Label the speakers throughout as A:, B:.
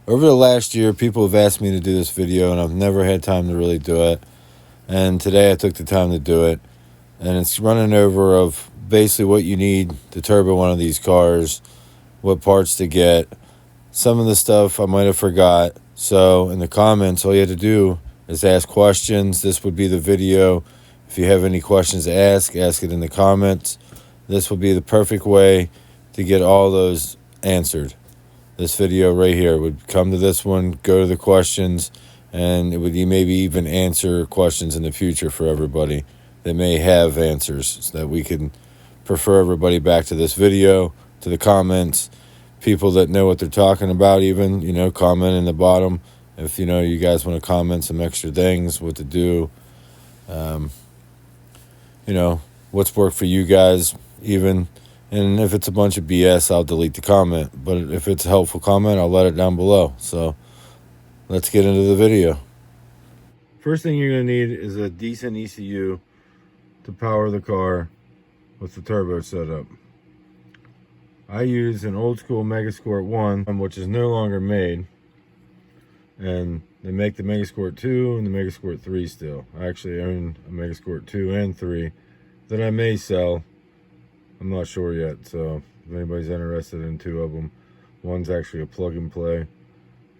A: Over the last year, people have asked me to do this video, and I've never had time to really do it. And today I took the time to do it. And it's running over of basically what you need to turbo one of these cars, what parts to get. Some of the stuff I might have forgot. So in the comments, all you have to do is ask questions. This would be the video. If you have any questions to ask it in the comments. This would be the perfect way to get all those answered. This video right here would come to this one, go to the questions, and it would maybe even answer questions in the future for everybody that may have answers, so that we can prefer everybody back to this video, to the comments. People that know what they're talking about, even, comment in the bottom. If, you guys want to comment some extra things, what to do, what's worked for you guys, even. And if it's a bunch of BS, I'll delete the comment. But if it's a helpful comment, I'll let it down below. So let's get into the video. First thing you're going to need is a decent ECU to power the car with the turbo setup. I use an old school Megasquirt 1, which is no longer made. And they make the Megasquirt 2 and the Megasquirt 3 still. I actually own a Megasquirt 2 and 3 that I may sell. I'm not sure yet, so if anybody's interested in two of them. One's actually a plug and play.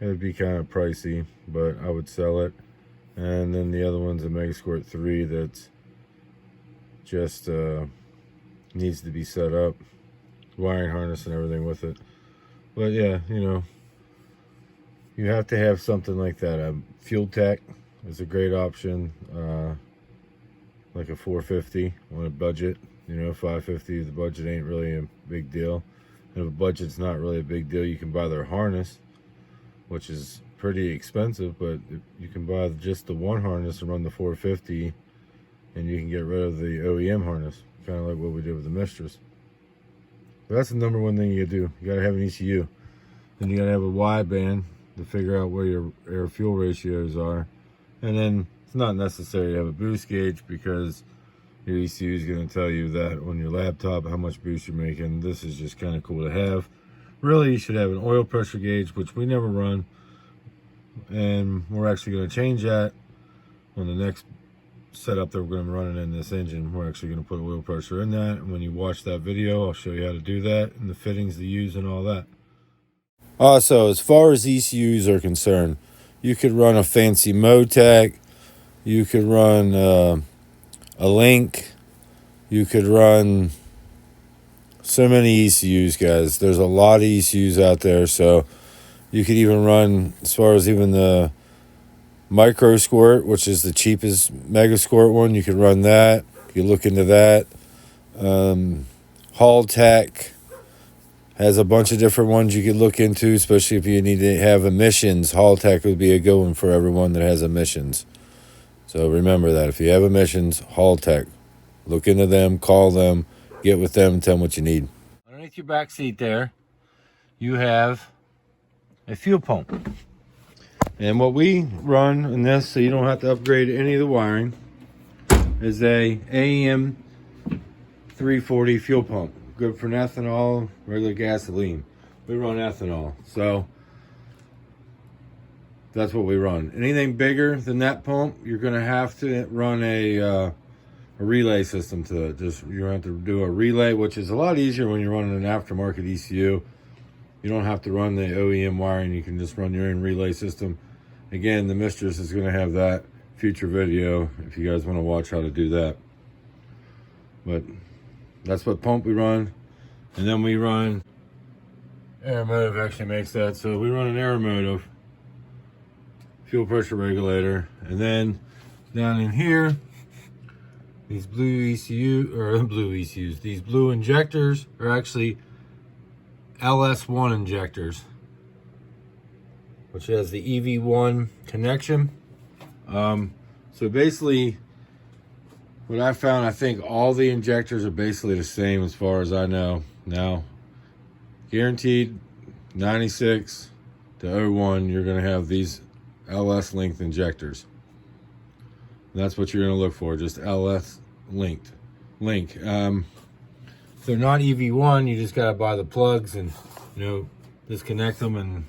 A: It would be kind of pricey, but I would sell it. And then the other one's a Megasquirt 3 that's just needs to be set up. Wiring harness and everything with it. But yeah, you have to have something like that. Fuel Tech is a great option. Like a 450 on a budget. 550, the budget ain't really a big deal. And if a budget's not really a big deal, you can buy their harness, which is pretty expensive, but you can buy just the one harness and run the 450, and you can get rid of the OEM harness, kind of like what we did with the Mistress. But that's the number one thing you gotta do. You gotta have an ECU. Then you gotta have a wideband to figure out where your air-fuel ratios are. And then it's not necessary to have a boost gauge, because your ECU is going to tell you that on your laptop how much boost you're making. This is just kind of cool to have. Really, you should have an oil pressure gauge, which we never run, and we're actually going to change that on the next setup that we're going to be running in this engine. We're actually going to put oil pressure in that, and when you watch that video, I'll show you how to do that and the fittings to use and all that. Also, as far as ECUs are concerned, you could run a fancy Motec, you could run a Link, you could run so many ECUs, guys. There's a lot of ECUs out there, so you could even run, as far as even the Micro Squirt, which is the cheapest Megasquirt one, you could run that. You look into that. Haltech has a bunch of different ones you could look into, especially if you need to have emissions. Haltech would be a good one for everyone that has emissions. So remember that. If you have emissions, Haltech. Look into them, call them, get with them, and tell them what you need. Underneath your back seat there, you have a fuel pump. And what we run in this, so you don't have to upgrade any of the wiring, is a AEM 340 fuel pump. Good for ethanol, regular gasoline. We run ethanol, so that's what we run. Anything bigger than that pump, you're going to have to run a relay system to it. You're going to have to do a relay, which is a lot easier when you're running an aftermarket ECU. You don't have to run the OEM wiring. You can just run your own relay system. Again, the Mistress is going to have that future video if you guys want to watch how to do that. But that's what pump we run. And then we run, Aeromotive actually makes that. So we run an Aeromotive fuel pressure regulator, and then down in here, these blue ECUs, these blue injectors are actually LS1 injectors, which has the EV1 connection. So basically, what I found, I think all the injectors are basically the same as far as I know. Now, guaranteed 96 to 01, you're going to have these LS linked injectors. And that's what you're going to look for, just LS link. If they're not EV1, you just got to buy the plugs and disconnect them and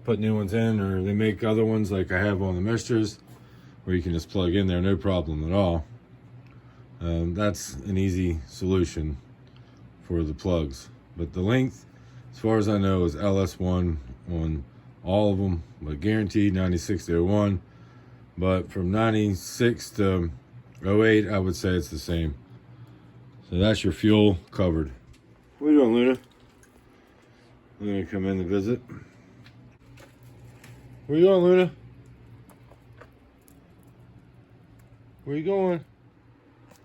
A: put new ones in, or they make other ones like I have on the Mistras where you can just plug in there, no problem at all. That's an easy solution for the plugs. But the length, as far as I know, is LS1 on all of them, but guaranteed 96 to 01. But from 96 to 08, I would say it's the same. So that's your fuel covered. What are you doing, Luna? I'm gonna come in to visit. Where you going, Luna? Where you going?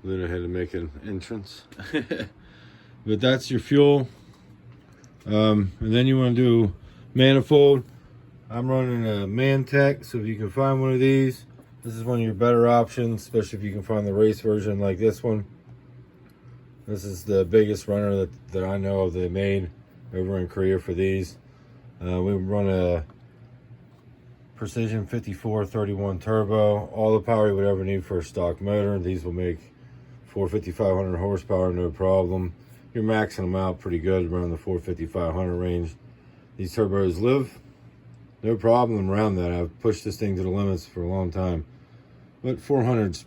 A: Luna had to make an entrance. But that's your fuel. And then you want to do manifold. I'm running a Mantech, so if you can find one of these, this is one of your better options, especially if you can find the race version like this one. This is the biggest runner that I know of they made over in Korea for these. We run a Precision 5431 turbo, all the power you would ever need for a stock motor. These will make 450-500 horsepower, no problem. You're maxing them out pretty good around the 450-500 range. These turbos live, no problem around that. I've pushed this thing to the limits for a long time. But 400's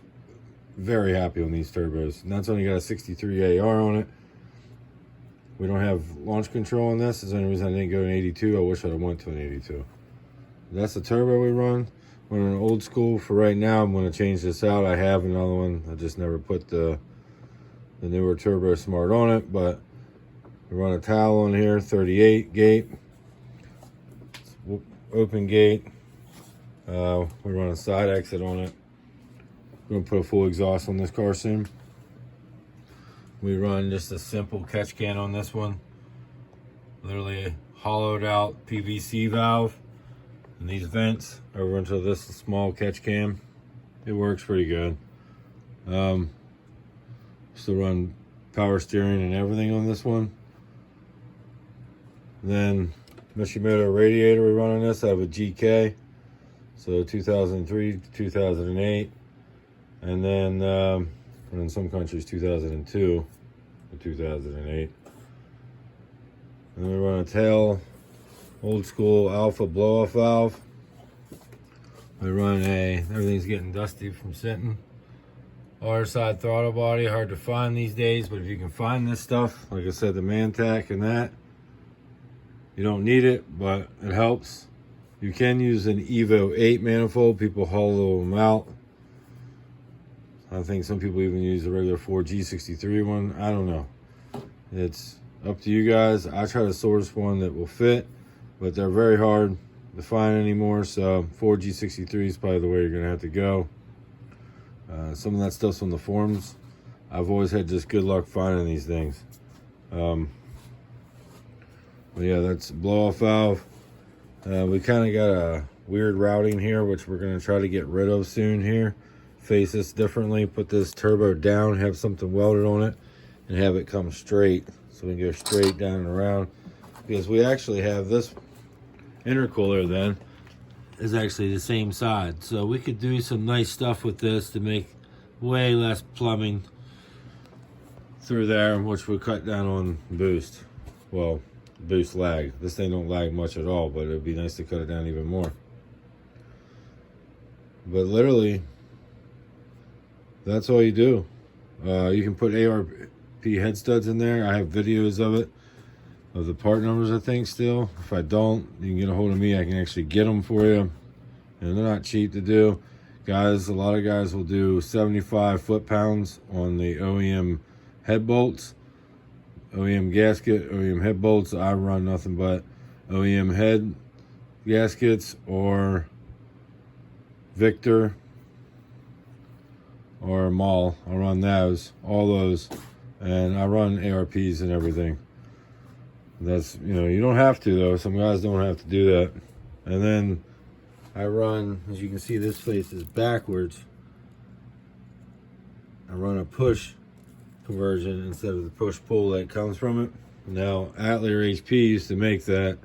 A: very happy on these turbos. And that's only got a 63 AR on it. We don't have launch control on this. That's the only reason I didn't go to an 82. I wish I'd have went to an 82. That's the turbo we run. We're in an old school for right now. I'm going to change this out. I have another one. I just never put the newer Turbo Smart on it, but we run a towel on here, 38 gate, open gate. We run a side exit on it. We're going to put a full exhaust on this car soon. We run just a simple catch can on this one. Literally a hollowed out PVC valve. And these vents over into this small catch cam. It works pretty good. Still run power steering and everything on this one. Then Mishimoto radiator we run on this. I have a GK, so 2003 to 2008, and then in some countries 2002 to 2008. And we run a tail, old school alpha blow off valve. We run everything's getting dusty from sitting. R side throttle body, hard to find these days, but if you can find this stuff, like I said, the Mantech and that, you don't need it, but it helps. You can use an Evo 8 manifold. People hollow them out. I think some people even use the regular 4G63 one. I don't know. It's up to you guys. I try to source one that will fit, but they're very hard to find anymore, so 4G63 is probably the way you're going to have to go. Some of that stuff's on the forums. I've always had just good luck finding these things. But yeah, that's blow-off valve. We kind of got a weird routing here, which we're going to try to get rid of soon here. Face this differently, put this turbo down, have something welded on it, and have it come straight. So we can go straight down and around. Because we actually have this intercooler then is actually the same side. So we could do some nice stuff with this to make way less plumbing through there, which would cut down on boost. Well, boost lag. This thing don't lag much at all, but it'd be nice to cut it down even more. But literally, that's all you do. You can put ARP head studs in there. I have videos of it, of the part numbers, I think, still. If I don't, you can get a hold of me. I can actually get them for you. And they're not cheap to do. Guys, a lot of guys will do 75 foot-pounds on the OEM head bolts. OEM gasket, OEM head bolts. I run nothing but OEM head gaskets or Victor or Mall. I run those, all those. And I run ARPs and everything. That's, you know, you don't have to though. Some guys don't have to do that. And then I run, as you can see, this face is backwards. I run a push conversion instead of the push-pull that comes from it. Now, Atelier HP used to make that.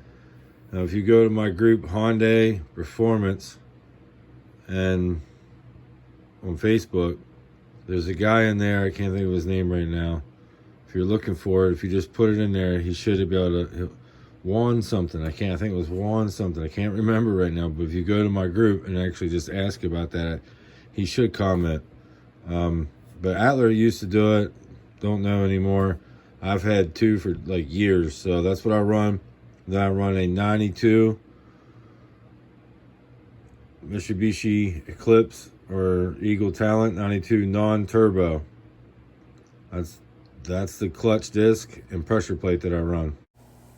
A: Now, if you go to my group, Hyundai Performance, and on Facebook, there's a guy in there, I can't think of his name right now. If you're looking for it, if you just put it in there, he should be able to Juan something. I think it was Juan something. I can't remember right now, but if you go to my group and actually just ask about that, he should comment. But Atler used to do it. Don't know anymore. I've had two for like years, so that's what I run. Then I run a 92 Mitsubishi Eclipse or Eagle Talent 92 non-turbo. That's the clutch disc and pressure plate that I run.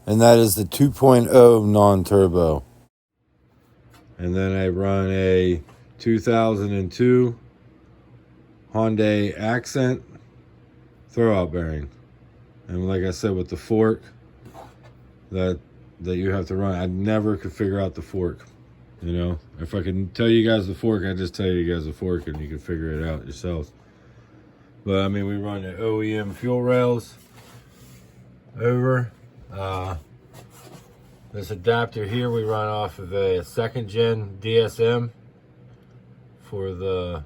A: And that is the 2.0 non-turbo. And then I run a 2002 Hyundai Accent throwout bearing. And like I said, with the fork that you have to run, I never could figure out the fork. You know, if I can tell you guys the fork, I just tell you guys the fork and you can figure it out yourselves. But I mean, we run the OEM fuel rails over. This adapter here we run off of a 2nd gen DSM for the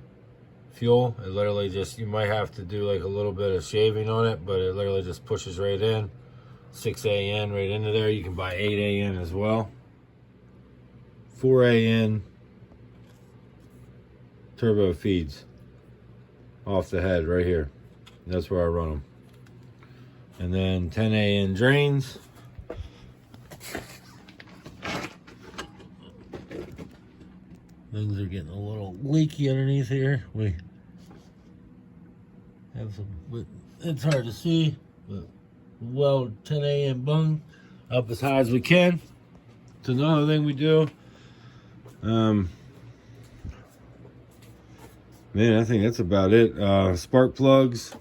A: fuel. It literally just, you might have to do like a little bit of shaving on it, but it literally just pushes right in. 6 AN right into there. You can buy 8 AN as well. 4 AN turbo feeds off the head right here. That's where I run them. And then 10 AN drains. Things are getting a little leaky underneath here. We have some, it's hard to see, but weld 10 AN bung up as high as we can. It's another thing we do. Man, I think that's about it. Spark plugs,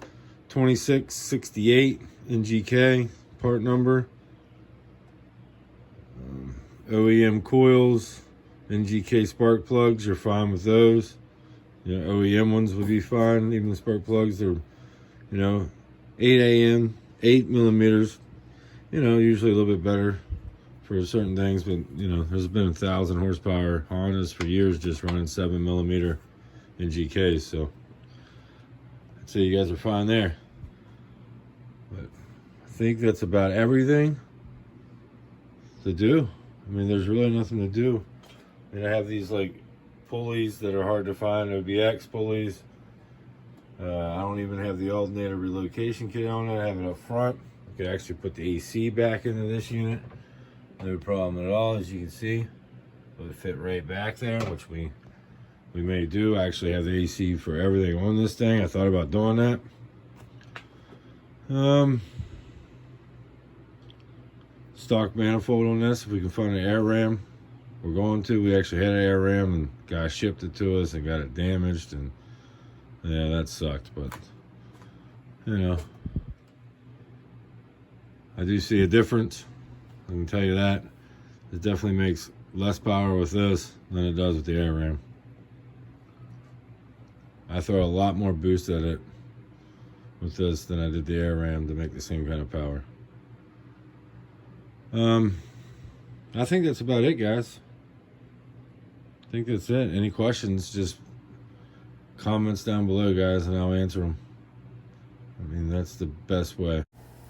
A: 2668 NGK part number. OEM coils, NGK spark plugs, you're fine with those. You know, OEM ones would be fine. Even the spark plugs, they're, you know, 8 AN, 8 millimeters. You know, usually a little bit better for certain things, but you know, there's been 1,000 horsepower Hondas for years just running 7 millimeter NGKs, so I'd say you guys are fine there. But I think that's about everything to do. I mean, there's really nothing to do. I mean, I have these like pulleys that are hard to find, OBX pulleys. I don't even have the alternator relocation kit on it. I have it up front. I could actually put the AC back into this unit. No problem at all, as you can see. It would fit right back there, which we may do. I actually have the AC for everything on this thing. I thought about doing that. Stock manifold on this, if we can find an air ram. We're going to. We actually had an air ram and guy shipped it to us and got it damaged, and yeah, that sucked, but you know, I do see a difference. I can tell you that. It definitely makes less power with this than it does with the air ram. I throw a lot more boost at it with this than I did the air ram to make the same kind of power. I think that's about it, guys. I think that's it. Any questions, just comments down below, guys, and I'll answer them. I mean, that's the best way.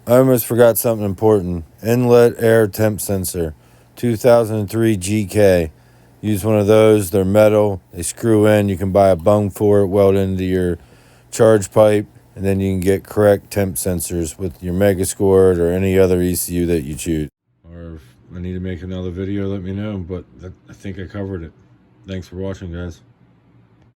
A: I almost forgot something important. Inlet air temp sensor, 2003 GK. Use one of those. They're metal. They screw in. You can buy a bung for it, weld into your charge pipe, and then you can get correct temp sensors with your Megasquirt or any other ECU that you choose. Or if I need to make another video, let me know, but I think I covered it. Thanks for watching, guys.